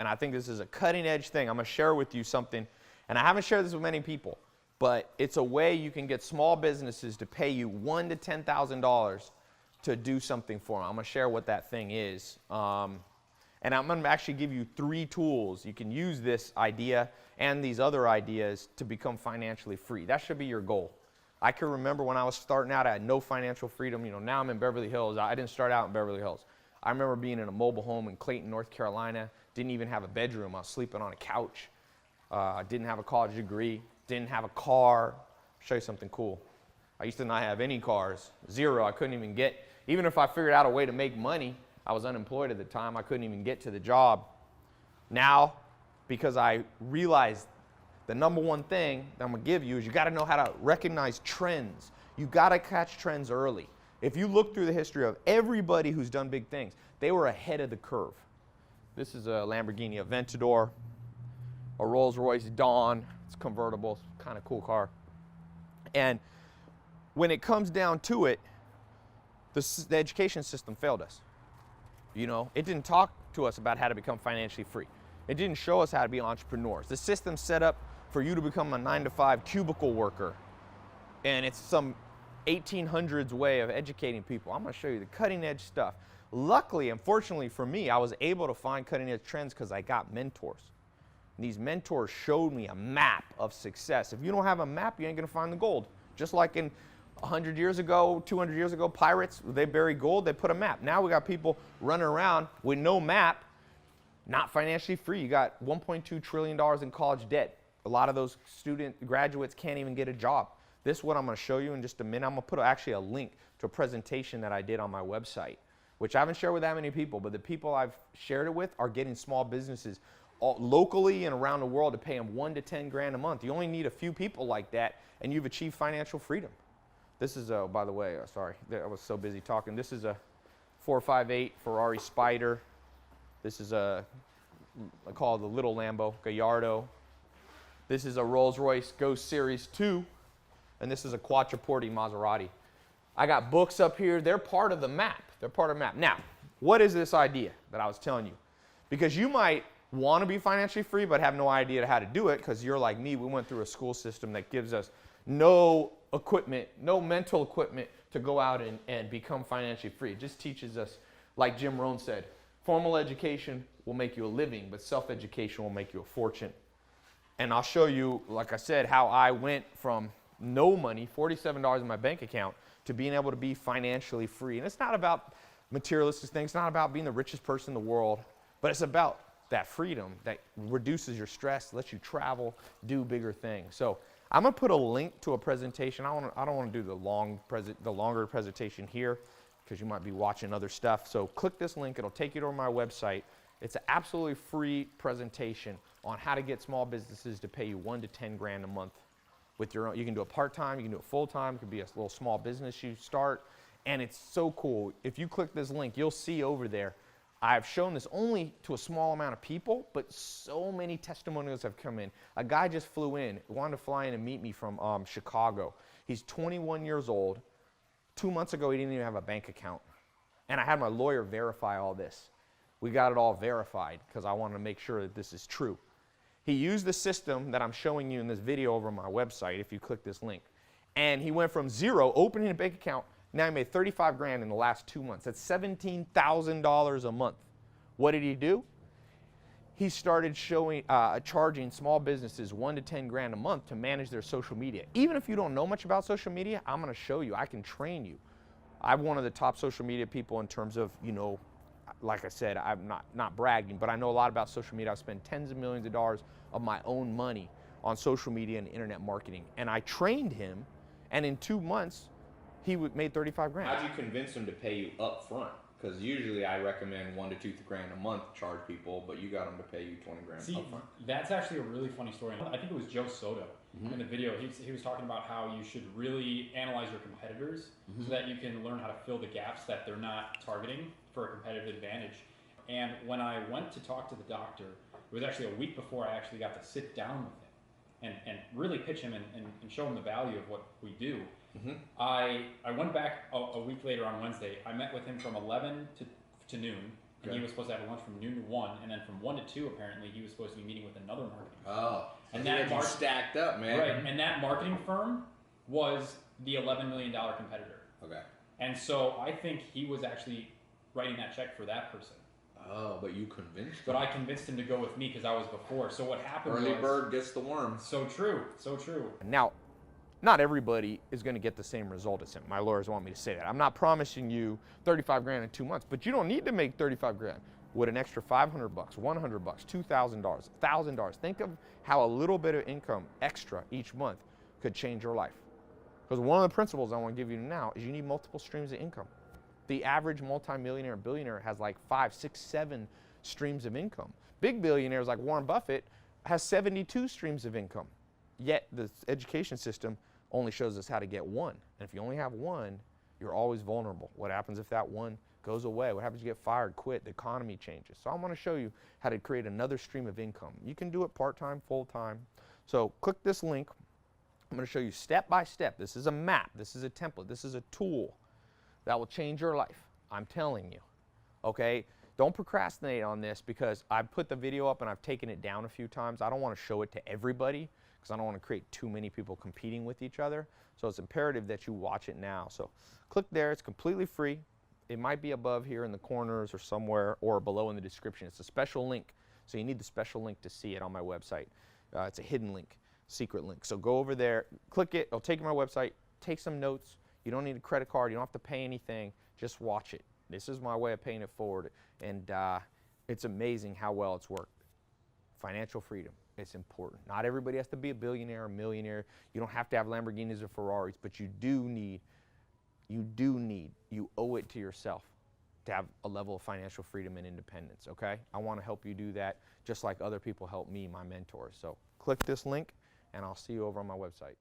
and I think this is a cutting edge thing. I'm going to share with you something, and I haven't shared this with many people, but it's a way you can get small businesses to pay you $1,000 to $10,000 to do something for them. I'm going to share what that thing is. And I'm going to actually give you 3 tools. You can use this idea and these other ideas to become financially free. That should be your goal. I can remember when I was starting out, I had no financial freedom. You know, now I'm in Beverly Hills. I didn't start out in Beverly Hills. I remember being in a mobile home in Clayton, North Carolina. Didn't even have a bedroom. I was sleeping on a couch. Didn't have a college degree. Didn't have a car. I'll show you something cool. I used to not have any cars. 0. I couldn't even get, even if I figured out a way to make money, I was unemployed at the time. I couldn't even get to the job. Now, because I realized the number one thing that I'm going to give you is you got to know how to recognize trends. You got to catch trends early. If you look through the history of everybody who's done big things, they were ahead of the curve. This is a Lamborghini Aventador, a Rolls-Royce Dawn. It's convertible, kind of cool car. And when it comes down to it, the education system failed us. You know, it didn't talk to us about how to become financially free. It didn't show us how to be entrepreneurs. The system's set up for you to become a 9-to-5 cubicle worker. And it's some 1800s way of educating people. I'm going to show you the cutting edge stuff. Luckily, unfortunately for me, I was able to find cutting edge trends because I got mentors. And these mentors showed me a map of success. If you don't have a map, you ain't going to find the gold. Just like in 100 years ago, 200 years ago, pirates, they buried gold, they put a map. Now we got people running around with no map, not financially free. You got $1.2 trillion in college debt. A lot of those graduates can't even get a job. This is what I'm going to show you in just a minute. I'm going to put actually a link to a presentation that I did on my website, which I haven't shared with that many people, but the people I've shared it with are getting small businesses locally and around the world to pay them $1 to $10 grand a month. You only need a few people like that, and you've achieved financial freedom. This is a, by the way, sorry, I was so busy talking. This is a 458 Ferrari Spider. This is I call it the little Lambo, Gallardo. This is a Rolls-Royce Ghost Series 2, and this is a Quattroporte Maserati. I got books up here. They're part of the map. They're part of the map. Now, what is this idea that I was telling you? Because you might want to be financially free but have no idea how to do it because you're like me. We went through a school system that gives us no equipment, no mental equipment to go out and become financially free. It just teaches us, like Jim Rohn said, formal education will make you a living, but self-education will make you a fortune. And I'll show you, like I said, how I went from no money, $47 in my bank account, to being able to be financially free. And it's not about materialistic things. It's not about being the richest person in the world, but it's about that freedom that reduces your stress, lets you travel, do bigger things. So I'm going to put a link to a presentation. I don't want to do the longer presentation here because you might be watching other stuff. So click this link. It'll take you to my website. It's an absolutely free presentation on how to get small businesses to pay you $1 to $10 grand a month with your own. You can do it part-time, you can do it full-time, it could be a little small business you start, and it's so cool. If you click this link, you'll see over there, I've shown this only to a small amount of people, but so many testimonials have come in. A guy just flew in, wanted to fly in and meet me from Chicago. He's 21 years old. 2 months ago, he didn't even have a bank account. And I had my lawyer verify all this. We got it all verified because I wanted to make sure that this is true. He used the system that I'm showing you in this video over on my website if you click this link. And he went from 0, opening a bank account, now he made 35 grand in the last 2 months. That's $17,000 a month. What did he do? He started charging small businesses $1 to $10 grand a month to manage their social media. Even if you don't know much about social media, I'm going to show you. I can train you. I'm one of the top social media people in terms of, you know, like I said, I'm not bragging, but I know a lot about social media. I've spent tens of millions of dollars of my own money on social media and internet marketing. And I trained him, and in 2 months, he made 35 grand. How'd you convince him to pay you up front? Because usually I recommend $1 to $2 grand a month to charge people, but you got them to pay you 20 grand up front. That's actually a really funny story. I think it was Joe Soto in the video. He was talking about how you should really analyze your competitors so that you can learn how to fill the gaps that they're not targeting for a competitive advantage. And when I went to talk to the doctor, it was actually a week before I actually got to sit down with him and really pitch him and show him the value of what we do. I went back a week later on Wednesday. I met with him from 11 to noon, and he was supposed to have a lunch from noon to 1, and then from 1 to 2, apparently, he was supposed to be meeting with another marketing firm. Oh, and he had you stacked up, man. Right, and that marketing firm was the $11 million competitor. Okay. And so I think he was actually writing that check for that person. Oh, but you convinced him. But I convinced him to go with me because I was before. So what happened Early was... bird gets the worm. So true, so true. Now, not everybody is going to get the same result as him. My lawyers want me to say that. I'm not promising you 35 grand in 2 months, but you don't need to make 35 grand with an extra 500 bucks, 100 bucks, $2,000, $1,000. Think of how a little bit of income extra each month could change your life. Because one of the principles I want to give you now is you need multiple streams of income. The average multimillionaire and billionaire has like 5, 6, 7 streams of income. Big billionaires like Warren Buffett has 72 streams of income. Yet the education system only shows us how to get one. And if you only have one, you're always vulnerable. What happens if that one goes away? What happens if you get fired, quit, the economy changes? So I'm going to show you how to create another stream of income. You can do it part-time, full-time. So click this link. I'm going to show you step by step. This is a map. This is a template. This is a tool that will change your life. I'm telling you. Okay? Don't procrastinate on this because I've put the video up and I've taken it down a few times. I don't want to show it to everybody because I don't want to create too many people competing with each other. So it's imperative that you watch it now. So click there. It's completely free. It might be above here in the corners or somewhere or below in the description. It's a special link. So you need the special link to see it on my website. It's a hidden link, secret link. So go over there, click it. It'll take you to my website. Take some notes. You don't need a credit card. You don't have to pay anything. Just watch it. This is my way of paying it forward. And it's amazing how well it's worked. Financial freedom. It's important. Not everybody has to be a billionaire or millionaire. You don't have to have Lamborghinis or Ferraris, but you owe it to yourself to have a level of financial freedom and independence, okay? I want to help you do that just like other people help me, my mentors. So click this link, and I'll see you over on my website.